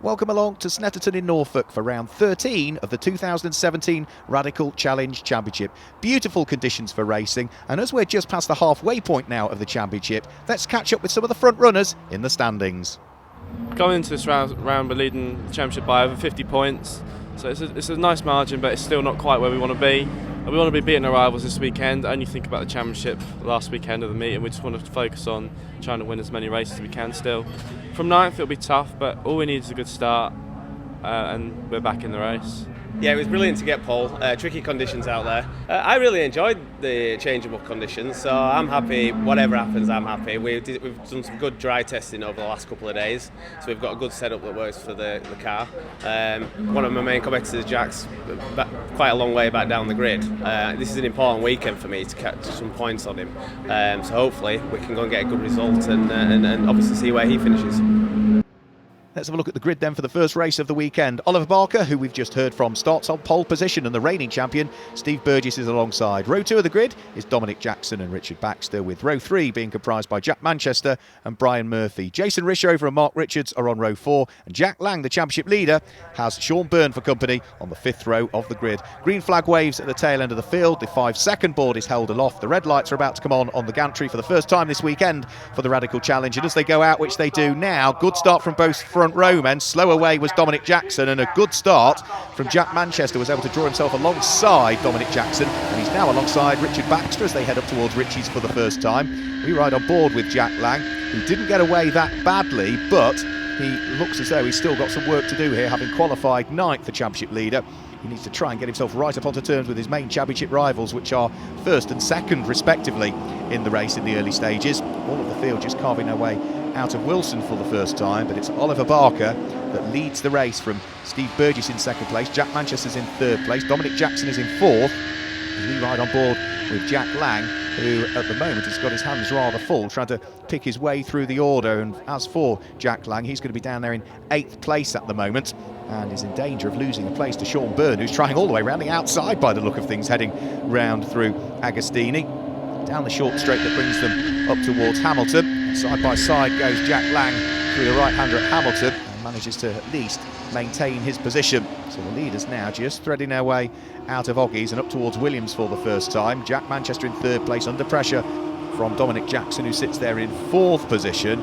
Welcome along to Snetterton in Norfolk for round 13 of the 2017 Radical Challenge Championship. Beautiful conditions for racing, and as we're just past the halfway point now of the championship, let's catch up with some of the front runners in the standings. Going into this round we're leading the championship by over 50 points, so it's a nice margin, but it's still not quite where we want to be. We want to be beating our rivals this weekend. Only think about the championship last weekend of the meet, and we just want to focus on trying to win as many races as we can still. From 9th it'll be tough, but all we need is a good start, and we're back in the race. Yeah, it was brilliant to get pole. Tricky conditions out there. I really enjoyed the changeable conditions, so I'm happy. Whatever happens, I'm happy. We've done some good dry testing over the last couple of days, so we've got a good setup that works for the car. One of my main competitors, Jack's, quite a long way back down the grid. This is an important weekend for me to catch some points on him. So hopefully we can go and get a good result and obviously see where he finishes. Let's have a look at the grid then for the first race of the weekend. Oliver Barker, who we've just heard from, starts on pole position, and the reigning champion, Steve Burgess, is alongside. Row 2 of the grid is Dominic Jackson and Richard Baxter, with row 3 being comprised by Jack Manchester and Brian Murphy. Jason Rishover and Mark Richards are on row 4, and Jack Lang, the championship leader, has Sean Byrne for company on the 5th row of the grid. Green flag waves at the tail end of the field. The 5-second board is held aloft. The red lights are about to come on the gantry for the first time this weekend for the Radical Challenge, and as they go out, which they do now, good start from both front row men. Slow away was Dominic Jackson, and a good start from Jack Manchester was able to draw himself alongside Dominic Jackson, and he's now alongside Richard Baxter as they head up towards Richie's for the first time. We ride on board with Jack Lang, who didn't get away that badly, but he looks as though he's still got some work to do here, having qualified 9th, the championship leader. He needs to try and get himself right up onto terms with his main championship rivals, which are 1st and 2nd respectively in the race in the early stages. All of the field just carving their way out of Wilson for the first time, but it's Oliver Barker that leads the race from Steve Burgess in 2nd place. Jack Manchester's in 3rd place. Dominic Jackson is in 4th. As we ride on board with Jack Lang, who at the moment has got his hands rather full trying to pick his way through the order. And as for Jack Lang, he's going to be down there in 8th place at the moment and is in danger of losing a place to Sean Byrne, who's trying all the way around the outside by the look of things, heading round through Agostini. Down the short straight that brings them up towards Hamilton. Side by side goes Jack Lang through the right-hander at Hamilton and manages to at least maintain his position. So the leaders now just threading their way out of Oggies and up towards Williams for the first time. Jack Manchester in 3rd place, under pressure from Dominic Jackson, who sits there in 4th position.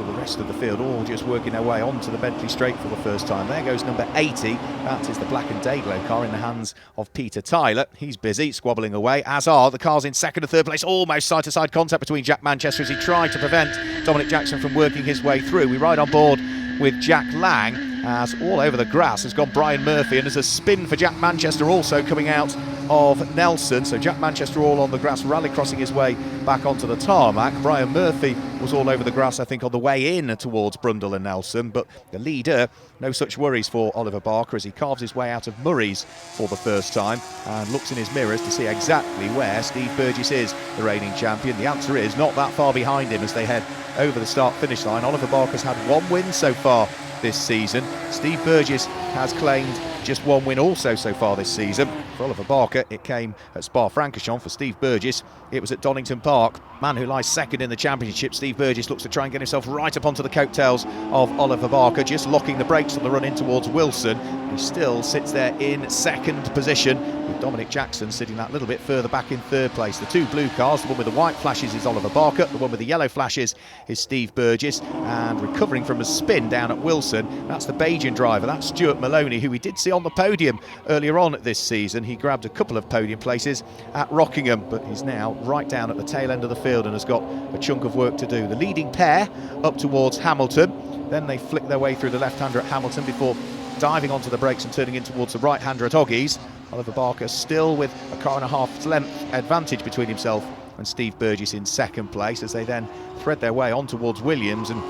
The rest of the field all just working their way onto the Bentley Straight for the first time. There goes number 80. That is the Black and Dayglow car in the hands of Peter Tyler. He's busy squabbling away, as are the cars in 2nd and 3rd place. Almost side-to-side contact between Jack Manchester as he tried to prevent Dominic Jackson from working his way through. We ride on board with Jack Lang as all over the grass has gone Brian Murphy, and there's a spin for Jack Manchester also coming out of Nelson. So Jack Manchester all on the grass, rallycrossing his way back onto the tarmac. Brian Murphy was all over the grass, I think, on the way in towards Brundle and Nelson, but the leader, no such worries for Oliver Barker as he carves his way out of Murray's for the first time and looks in his mirrors to see exactly where Steve Burgess is, the reigning champion. The answer is not that far behind him as they head over the start-finish line. Oliver Barker's had 1 win so far this season. Steve Burgess has claimed just 1 win also so far this season. For Oliver Barker, it came at Spa-Francorchamps. For Steve Burgess, it was at Donington Park. Man who lies 2nd in the championship, Steve Burgess looks to try and get himself right up onto the coattails of Oliver Barker, just locking the brakes on the run in towards Wilson. He still sits there in 2nd position, with Dominic Jackson sitting that little bit further back in 3rd place. The 2 blue cars, the one with the white flashes is Oliver Barker, the one with the yellow flashes is Steve Burgess, and recovering from a spin down at Wilson, that's the Bajan driver, that's Stuart Maloney, who we did see on the podium earlier on this season. He grabbed a couple of podium places at Rockingham, but he's now right down at the tail end of the field and has got a chunk of work to do. The leading pair up towards Hamilton, then they flick their way through the left-hander at Hamilton before diving onto the brakes and turning in towards the right-hander at Oggies. Oliver Barker still with a car and a half's length advantage between himself and Steve Burgess in 2nd place as they then thread their way on towards Williams and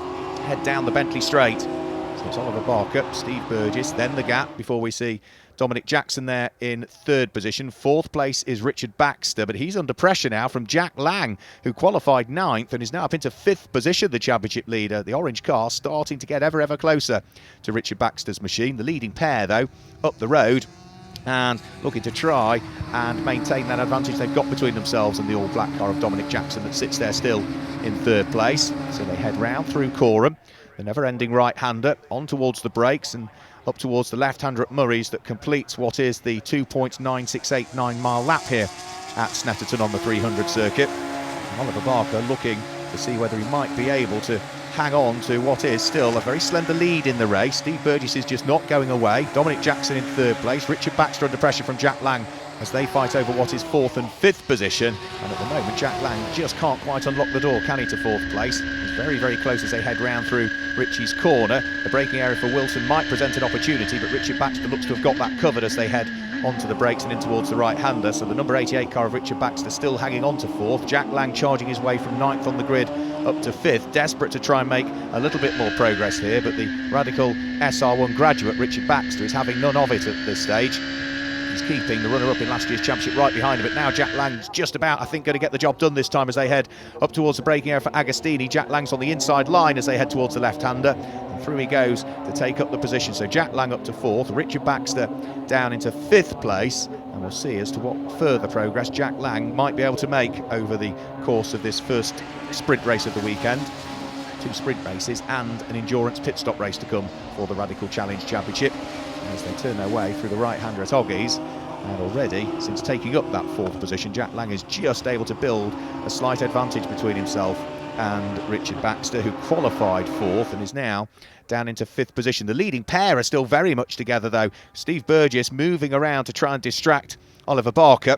head down the Bentley Straight. So it's Oliver Barker, Steve Burgess, then the gap before we see Dominic Jackson there in 3rd position. 4th place is Richard Baxter, but he's under pressure now from Jack Lang, who qualified 9th and is now up into 5th position, the championship leader. The orange car starting to get ever closer to Richard Baxter's machine. The leading pair, though, up the road and looking to try and maintain that advantage they've got between themselves and the all-black car of Dominic Jackson that sits there still in 3rd place. So they head round through Coreham the never-ending right-hander, on towards the brakes and up towards the left-hander at Murray's that completes what is the 2.9689 mile lap here at Snetterton on the 300 circuit. And Oliver Barker looking to see whether he might be able to hang on to what is still a very slender lead in the race. Steve Burgess is just not going away. Dominic Jackson in third place. Richard Baxter under pressure from Jack Lang as they fight over what is fourth and fifth position. And at the moment, Jack Lang just can't quite unlock the door, can he, to fourth place? He's very, very close as they head round through Richie's corner. The braking area for Wilson might present an opportunity, but Richard Baxter looks to have got that covered as they head onto the brakes and in towards the right-hander. So the number 88 car of Richard Baxter still hanging on to fourth. Jack Lang charging his way from ninth on the grid up to fifth, desperate to try and make a little bit more progress here, but the Radical SR1 graduate Richard Baxter is having none of it at this stage. He's keeping the runner-up in last year's championship right behind him, but now Jack Lang's just about, I think, going to get the job done this time as they head up towards the braking area for Agostini. Jack Lang's on the inside line as they head towards the left-hander, and through he goes to take up the position. So Jack Lang up to fourth, Richard Baxter down into fifth place, and we'll see as to what further progress Jack Lang might be able to make over the course of this first sprint race of the weekend. 2 sprint races and an endurance pit stop race to come for the Radical Challenge Championship as they turn their way through the right-hander at Oggies. And already, since taking up that fourth position, Jack Lang is just able to build a slight advantage between himself and Richard Baxter, who qualified fourth and is now down into fifth position. The leading pair are still very much together though. Steve Burgess moving around to try and distract Oliver Barker.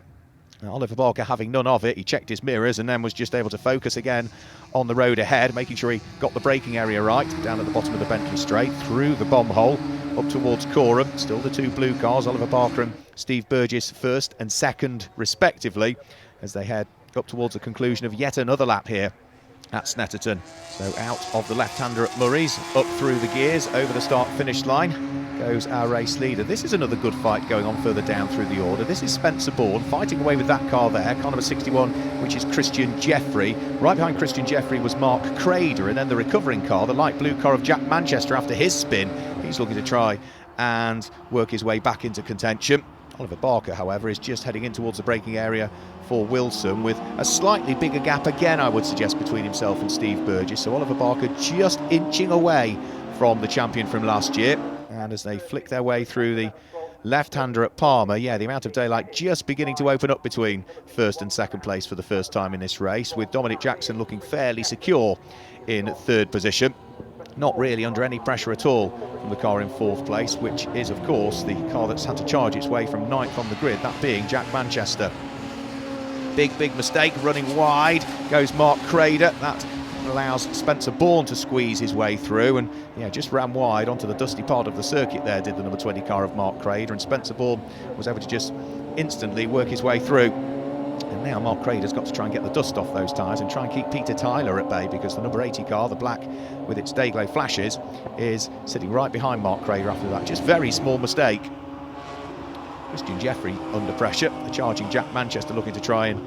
Oliver Barker having none of it. He checked his mirrors and then was just able to focus again on the road ahead, making sure he got the braking area right, down at the bottom of the Bentley straight, through the bomb hole, up towards Coram. Still the 2 blue cars, Oliver Barker and Steve Burgess first and second respectively, as they head up towards the conclusion of yet another lap here at Snetterton. So out of the left-hander at Murray's, up through the gears, over the start-finish line goes our race leader. This is another good fight going on further down through the order. This is Spencer Bourne fighting away with that car there, car number 61, which is Christian Jeffrey. Right behind Christian Jeffrey was Mark Crader, and then the recovering car, the light blue car of Jack Manchester after his spin. He's looking to try and work his way back into contention. Oliver Barker, however, is just heading in towards the braking area for Wilson with a slightly bigger gap again, I would suggest, between himself and Steve Burgess. So Oliver Barker just inching away from the champion from last year. And as they flick their way through the left-hander at Palmer, yeah, the amount of daylight just beginning to open up between first and second place for the first time in this race, with Dominic Jackson looking fairly secure in third position. Not really under any pressure at all from the car in fourth place, which is, of course, the car that's had to charge its way from ninth on the grid, that being Jack Manchester. Big mistake, running wide goes Mark Crader. That allows Spencer Bourne to squeeze his way through, and yeah, just ran wide onto the dusty part of the circuit there, did the number 20 car of Mark Crader, and Spencer Bourne was able to just instantly work his way through. And now Mark Crader's got to try and get the dust off those tyres and try and keep Peter Tyler at bay, because the number 80 car, the black with its day-glow flashes, is sitting right behind Mark Crader after that. Just very small mistake. Christian Jeffrey under pressure, the charging Jack Manchester looking to try and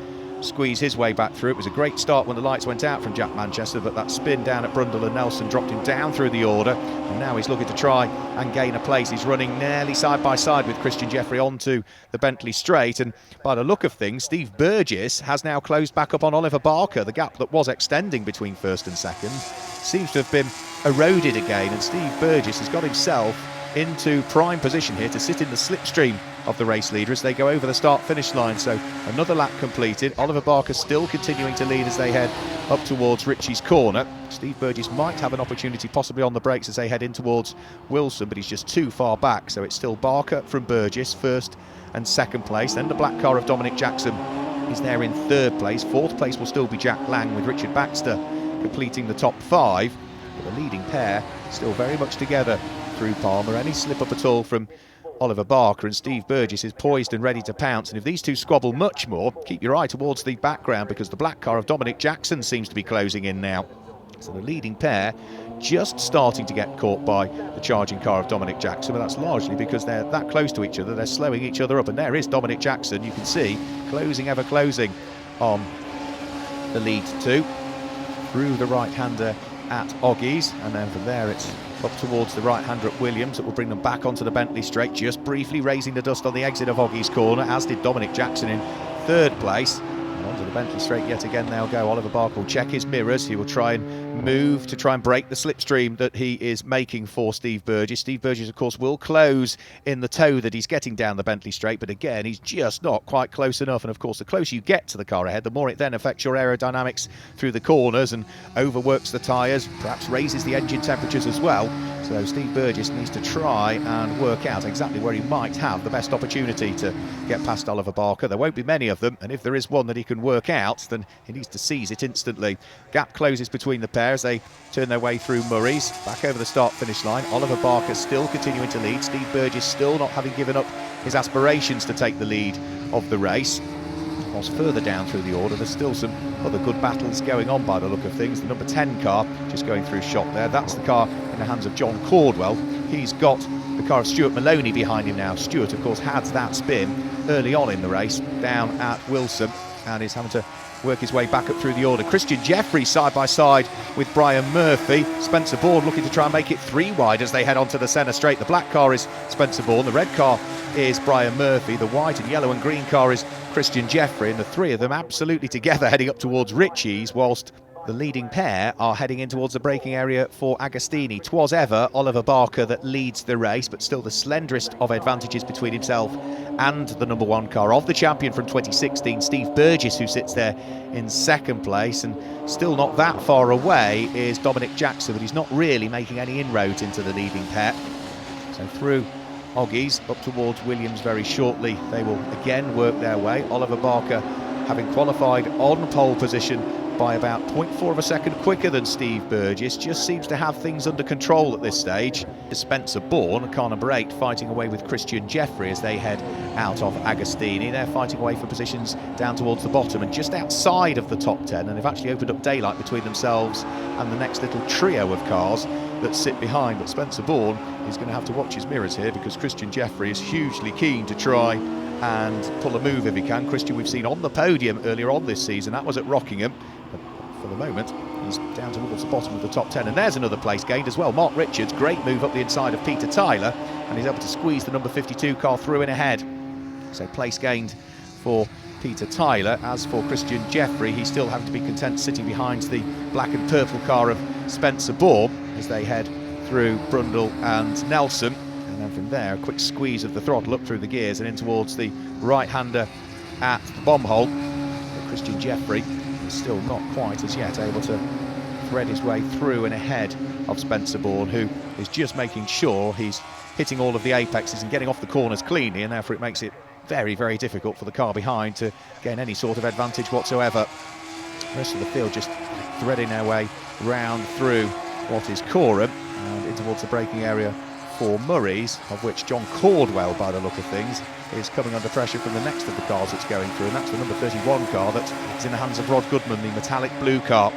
squeeze his way back through. It was a great start when the lights went out from Jack Manchester, but that spin down at Brundle and Nelson dropped him down through the order, and now he's looking to try and gain a place. He's running nearly side by side with Christian Jeffrey onto the Bentley straight, and by the look of things, Steve Burgess has now closed back up on Oliver Barker. The gap that was extending between first and second seems to have been eroded again, and Steve Burgess has got himself into prime position here to sit in the slipstream of the race leader as they go over the start-finish line. So another lap completed. Oliver Barker still continuing to lead as they head up towards Ritchie's corner. Steve Burgess might have an opportunity possibly on the brakes as they head in towards Wilson, but he's just too far back. So it's still Barker from Burgess, first and second place. Then the black car of Dominic Jackson is there in third place. Fourth place will still be Jack Lang, with Richard Baxter completing the top 5. But the leading pair still very much together through Palmer. Any slip up at all from Oliver Barker, and Steve Burgess is poised and ready to pounce. And if these two squabble much more, keep your eye towards the background, because the black car of Dominic Jackson seems to be closing in now. So the leading pair just starting to get caught by the charging car of Dominic Jackson, but that's largely because they're that close to each other. They're slowing each other up, and there is Dominic Jackson, you can see, closing, ever closing on the lead 2 through the right-hander at Oggies, and then from there it's up towards the right-hander at Williams that will bring them back onto the Bentley straight, just briefly raising the dust on the exit of Oggies corner, as did Dominic Jackson in third place. And onto the Bentley straight yet again they'll go. Oliver Barker will check his mirrors, he will try and move to try and break the slipstream that he is making for Steve Burgess. Steve Burgess, of course, will close in the tow that he's getting down the Bentley straight, but again, he's just not quite close enough. And of course, the closer you get to the car ahead, the more it then affects your aerodynamics through the corners and overworks the tyres, perhaps raises the engine temperatures as well. So Steve Burgess needs to try and work out exactly where he might have the best opportunity to get past Oliver Barker. There won't be many of them, and if there is one that he can work out, then he needs to seize it instantly. Gap closes between the pair as they turn their way through Murray's, back over the start-finish line. Oliver Barker still continuing to lead. Steve Burgess still not having given up his aspirations to take the lead of the race. Whilst further down through the order, there's still some other good battles going on by the look of things. The number 10 car just going through shot there. That's the car in the hands of John Caldwell. He's got the car of Stuart Maloney behind him now. Stuart, of course, had that spin early on in the race down at Wilson and is having to work his way back up through the order. Christian Jeffrey side by side with Brian Murphy. Spencer Bourne looking to try and make it 3 wide as they head onto the centre straight. The black car is Spencer Bourne, the red car is Brian Murphy, the white and yellow and green car is Christian Jeffrey, and the three of them absolutely together heading up towards Ritchie's, whilst the leading pair are heading in towards the braking area for Agostini. 'Twas ever Oliver Barker that leads the race, but still the slenderest of advantages between himself and the number 1 car of the champion from 2016, Steve Burgess, who sits there in second place, and still not that far away is Dominic Jackson, but he's not really making any inroads into the leading pair. So through Oggies up towards Williams very shortly, they will again work their way. Oliver Barker, having qualified on pole position by about 0.4 of a second quicker than Steve Burgess, just seems to have things under control at this stage. Spencer Bourne, car number 8, fighting away with Christian Jeffrey as they head out of Agostini. They're fighting away for positions down towards the bottom and just outside of the top 10, and they've actually opened up daylight between themselves and the next little trio of cars that sit behind. But Spencer Bourne is going to have to watch his mirrors here, because Christian Jeffrey is hugely keen to try and pull a move if he can. Christian we've seen on the podium earlier on this season, that was at Rockingham. But for the moment, he's down towards the bottom of the top 10, and there's another place gained as well. Mark Richards, great move up the inside of Peter Tyler, and he's able to squeeze the number 52 car through in ahead. So place gained for Peter Tyler. As for Christian Jeffrey, he's still having to be content sitting behind the black and purple car of Spencer Bourne as they head through Brundle and Nelson. And then from there, a quick squeeze of the throttle up through the gears and in towards the right-hander at the bomb hole. But Christian Jeffrey is still not quite as yet able to thread his way through and ahead of Spencer Bourne, who is just making sure he's hitting all of the apexes and getting off the corners cleanly, and therefore it makes it very, very difficult for the car behind to gain any sort of advantage whatsoever. The rest of the field just threading their way round through what is Coram and in towards the braking area for Murray's, of which John Caldwell, by the look of things, is coming under pressure from the next of the cars that's going through, and that's the number 31 car that is in the hands of Rod Goodman, the metallic blue car.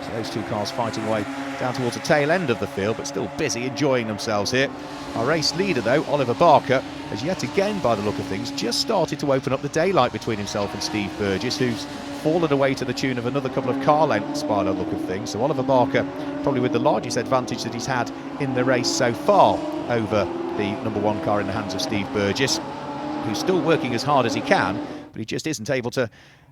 So those two cars fighting away down towards the tail end of the field, but still busy enjoying themselves here. Our race leader, though, Oliver Barker, has yet again, by the look of things, just started to open up the daylight between himself and Steve Burgess, who's fallen away to the tune of another couple of car lengths by the look of things. So Oliver Barker, probably with the largest advantage that he's had in the race so far over the number 1 car in the hands of Steve Burgess, who's still working as hard as he can, but he just isn't able to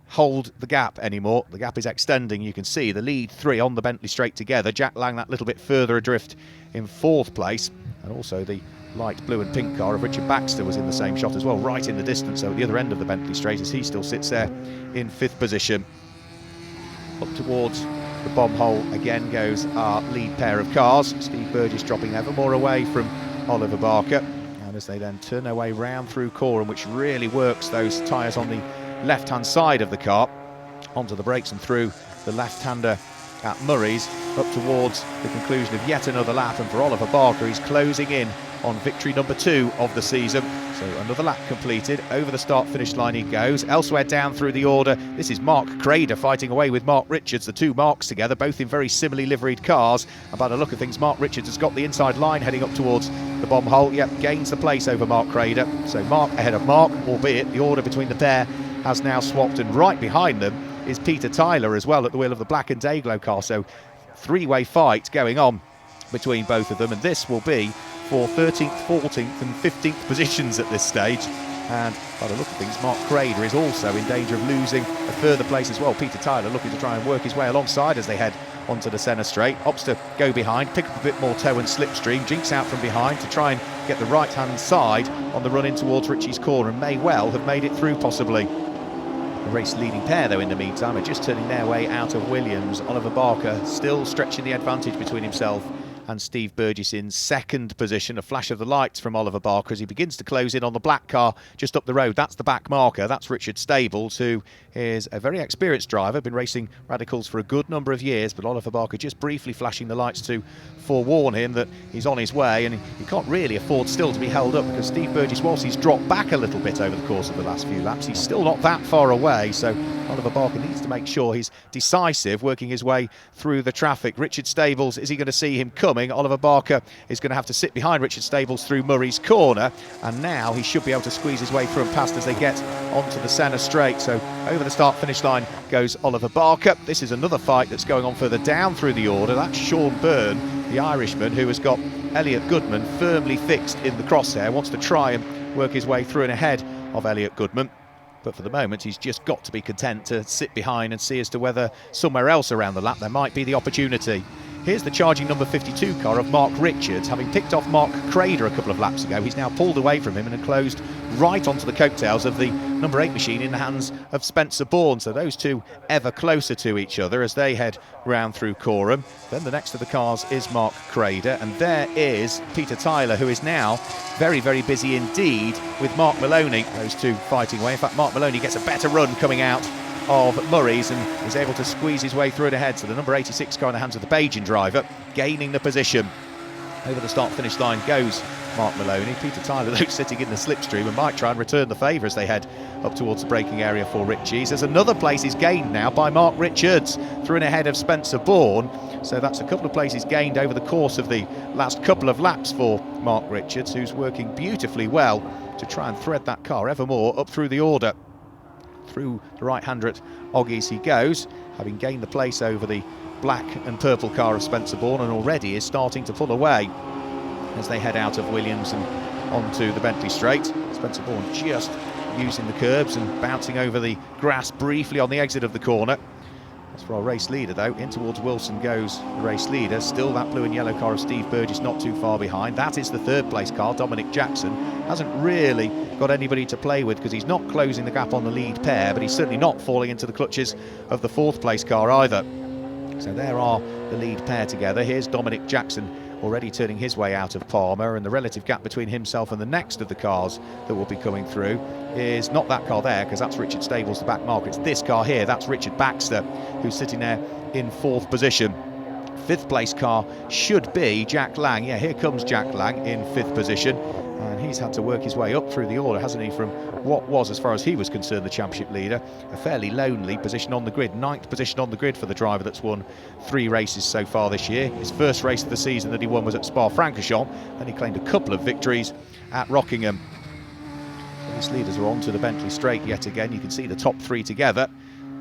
hold the gap anymore. The gap is extending. You can see the lead 3 on the Bentley straight together. Jack Lang that little bit further adrift in 4th place, and also the light blue and pink car of Richard Baxter was in the same shot as well, right in the distance, so at the other end of the Bentley straight, as he still sits there in 5th position. Up towards the bomb hole again goes our lead pair of cars. Steve Burgess dropping ever more away from Oliver Barker, and as they then turn their way round through Coram, which really works those tyres on the left-hand side of the car, onto the brakes and through the left-hander at Murray's, up towards the conclusion of yet another lap, and for Oliver Barker, he's closing in on victory number 2 of the season. So another lap completed, over the start-finish line he goes. Elsewhere down through the order, this is Mark Crader fighting away with Mark Richards, the two Marks together, both in very similarly liveried cars. And by the look of things, Mark Richards has got the inside line heading up towards the bomb hole. Yep, gains the place over Mark Crader. So Mark ahead of Mark, albeit the order between the pair has now swapped, and right behind them is Peter Tyler as well at the wheel of the black and Dayglow car. So three-way fight going on between both of them, and this will be for 13th, 14th and 15th positions at this stage. And by the look of things, Mark Crader is also in danger of losing a further place as well. Peter Tyler looking to try and work his way alongside as they head onto the centre straight, opts to go behind, pick up a bit more toe and slipstream, jinks out from behind to try and get the right hand side on the run in towards Richie's corner, and may well have made it through possibly. The race leading pair though in the meantime are just turning their way out of Williams. Oliver Barker still stretching the advantage between himself and Steve Burgess in second position. A flash of the lights from Oliver Barker as he begins to close in on the black car just up the road. That's the back marker. That's Richard Stables, who is a very experienced driver, been racing Radicals for a good number of years, but Oliver Barker just briefly flashing the lights to forewarn him that he's on his way, and he can't really afford still to be held up, because Steve Burgess, whilst he's dropped back a little bit over the course of the last few laps, he's still not that far away. So Oliver Barker needs to make sure he's decisive, working his way through the traffic. Richard Stables, is he going to see him coming? Oliver Barker is going to have to sit behind Richard Stables through Murray's corner, and now he should be able to squeeze his way through and past as they get onto the centre straight. So over the start-finish line goes Oliver Barker. This is another fight that's going on further down through the order. That's Sean Byrne, the Irishman, who has got Elliot Goodman firmly fixed in the crosshair, wants to try and work his way through and ahead of Elliot Goodman. But for the moment, he's just got to be content to sit behind and see as to whether somewhere else around the lap there might be the opportunity. Here's the charging number 52 car of Mark Richards. Having picked off Mark Crader a couple of laps ago, he's now pulled away from him and closed right onto the coattails of the number 8 machine in the hands of Spencer Bourne. So those two ever closer to each other as they head round through Coreham. Then the next of the cars is Mark Crader, and there is Peter Tyler, who is now very, very busy indeed with Mark Maloney. Those two fighting away. In fact, Mark Maloney gets a better run coming out of Murray's and is able to squeeze his way through and ahead. So the number 86 car in the hands of the Bajan driver, gaining the position. Over the start-finish line goes Mark Maloney. Peter Tyler, though, sitting in the slipstream and might try and return the favour as they head up towards the braking area for Ritchie's. As another place is gained now by Mark Richards through and ahead of Spencer Bourne. So that's a couple of places gained over the course of the last couple of laps for Mark Richards, who's working beautifully well to try and thread that car ever more up through the order. Through the right-hander at Oggies he goes, having gained the place over the black and purple car of Spencer Bourne, and already is starting to pull away as they head out of Williams and onto the Bentley Straight. Spencer Bourne just using the curbs and bouncing over the grass briefly on the exit of the corner. As for our race leader though, in towards Wilson goes the race leader. Still that blue and yellow car of Steve Burgess not too far behind. That is the third place car, Dominic Jackson. Hasn't really got anybody to play with because he's not closing the gap on the lead pair, but he's certainly not falling into the clutches of the fourth place car either. So there are the lead pair together. Here's Dominic Jackson already turning his way out of Palmer, and the relative gap between himself and the next of the cars that will be coming through is not that car there, because that's Richard Stables, the back marker. It's this car here, that's Richard Baxter, who's sitting there in fourth position. Fifth place car should be Jack Lang. Yeah, here comes Jack Lang in fifth position, and he's had to work his way up through the order, hasn't he, from what was, as far as he was concerned, the championship leader. A fairly lonely position on the grid, ninth position on the grid for the driver that's won 3 races so far this year. His first race of the season that he won was at Spa-Francorchamps, then he claimed a couple of victories at Rockingham. These leaders are on to the Bentley Straight yet again. You can see the top 3 together.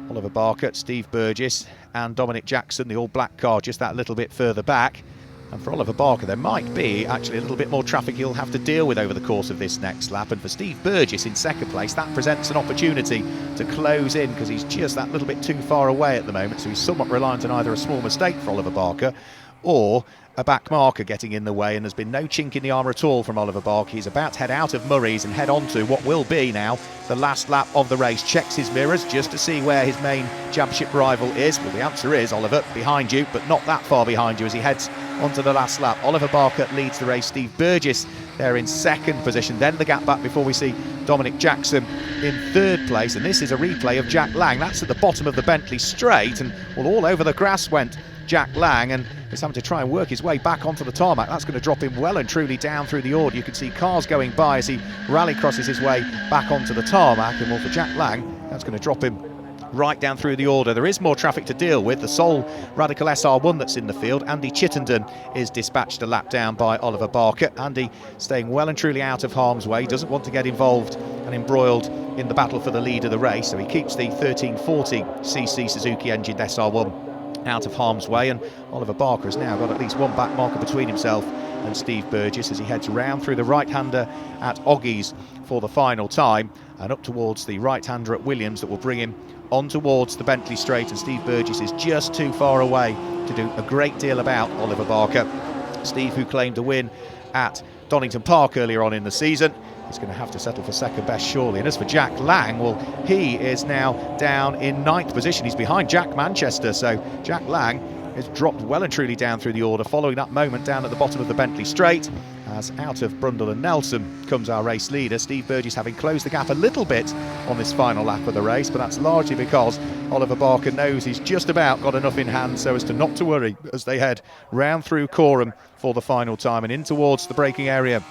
Oliver Barker, Steve Burgess and Dominic Jackson, the all-black car just that little bit further back. And for Oliver Barker, there might be actually a little bit more traffic he'll have to deal with over the course of this next lap. And for Steve Burgess in second place, that presents an opportunity to close in, because he's just that little bit too far away at the moment. So he's somewhat reliant on either a small mistake for Oliver Barker or a back marker getting in the way, and there's been no chink in the armour at all from Oliver Barker. He's about to head out of Murray's and head on to what will be now the last lap of the race. Checks his mirrors just to see where his main championship rival is. Well, the answer is, Oliver, behind you, but not that far behind you as he heads onto the last lap. Oliver Barker leads the race. Steve Burgess there in second position. Then the gap back before we see Dominic Jackson in third place. And this is a replay of Jack Lang. That's at the bottom of the Bentley Straight, and well, all over the grass went Jack Lang, and he's having to try and work his way back onto the tarmac. That's going to drop him well and truly down through the order. You can see cars going by as he rally crosses his way back onto the tarmac, and well, for Jack Lang, that's going to drop him right down through the order. There is more traffic to deal with. The sole Radical SR1 that's in the field, Andy Chittenden, is dispatched a lap down by Oliver Barker. Andy staying well and truly out of harm's way, doesn't want to get involved and embroiled in the battle for the lead of the race, so he keeps the 1340cc Suzuki engined SR1 out of harm's way. And Oliver Barker has now got at least one back marker between himself and Steve Burgess as he heads round through the right-hander at Oggies for the final time and up towards the right-hander at Williams that will bring him on towards the Bentley Straight, and Steve Burgess is just too far away to do a great deal about Oliver Barker. Steve, who claimed a win at Donington Park earlier on in the season, is going to have to settle for second best surely. And as for Jack Lang, well, he is now down in 9th position. He's behind Jack Manchester, so Jack Lang has dropped well and truly down through the order following that moment down at the bottom of the Bentley Straight, as out of Brundle and Nelson comes our race leader, Steve Burgess, having closed the gap a little bit on this final lap of the race, but that's largely because Oliver Barker knows he's just about got enough in hand so as to not to worry as they head round through Coreham for the final time and in towards the braking area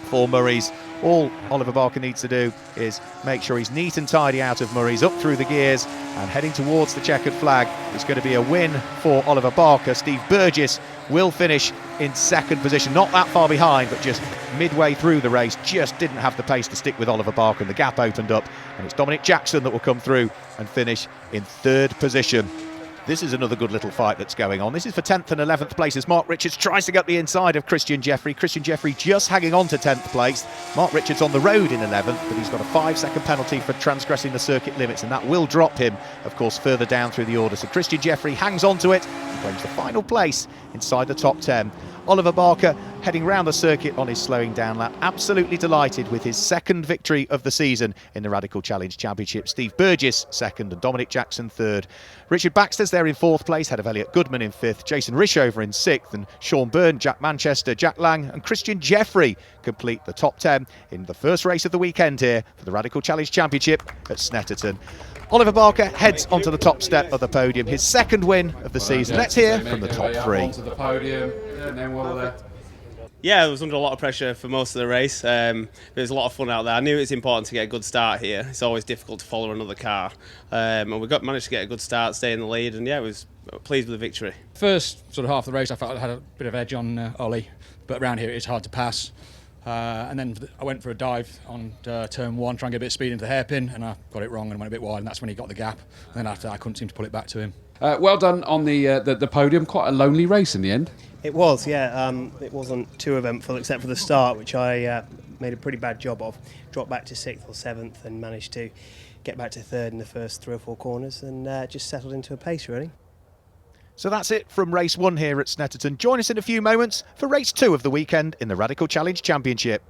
for Murray's. All Oliver Barker needs to do is make sure he's neat and tidy out of Murray's, up through the gears and heading towards the checkered flag. It's going to be a win for Oliver Barker. Steve Burgess will finish in second position, not that far behind, but just midway through the race, just didn't have the pace to stick with Oliver Barker, and the gap opened up, and it's Dominic Jackson that will come through and finish in third position. This is another good little fight that's going on. This is for 10th and 11th places. Mark Richards tries to get the inside of Christian Jeffrey. Christian Jeffrey just hanging on to 10th place. Mark Richards on the road in 11th, but he's got a 5-second penalty for transgressing the circuit limits, and that will drop him, of course, further down through the order. So Christian Jeffrey hangs on to it and claims the final place inside the top 10. Oliver Barker heading round the circuit on his slowing down lap, absolutely delighted with his second victory of the season in the Radical Challenge Championship. Steve Burgess second and Dominic Jackson third. Richard Baxter's there in fourth place, ahead of Elliot Goodman in fifth, Jason Rishover in sixth, and Sean Byrne, Jack Manchester, Jack Lang and Christian Jeffrey complete the top 10 in the first race of the weekend here for the Radical Challenge Championship at Snetterton. Oliver Barker heads onto the top step of the podium, his second win of the season. Let's hear from the top three. Onto the podium, and then we'll Yeah, I was under a lot of pressure for most of the race. It was a lot of fun out there. I knew it was important to get a good start here. It's always difficult to follow another car. And we managed to get a good start, stay in the lead, and yeah, I was pleased with the victory. First sort of half of the race, I felt I had a bit of edge on Ollie, but around here it's hard to pass. And then I went for a dive on turn one, trying to get a bit of speed into the hairpin, and I got it wrong and went a bit wide, and that's when he got the gap. And then after that, I couldn't seem to pull it back to him. well done on the podium. Quite a lonely race in the end. It was, yeah. It wasn't too eventful except for the start, which I made a pretty bad job of. Dropped back to 6th or 7th and managed to get back to 3rd in the first 3 or 4 corners and just settled into a pace, really. So that's it from race 1 here at Snetterton. Join us in a few moments for race 2 of the weekend in the Radical Challenge Championship.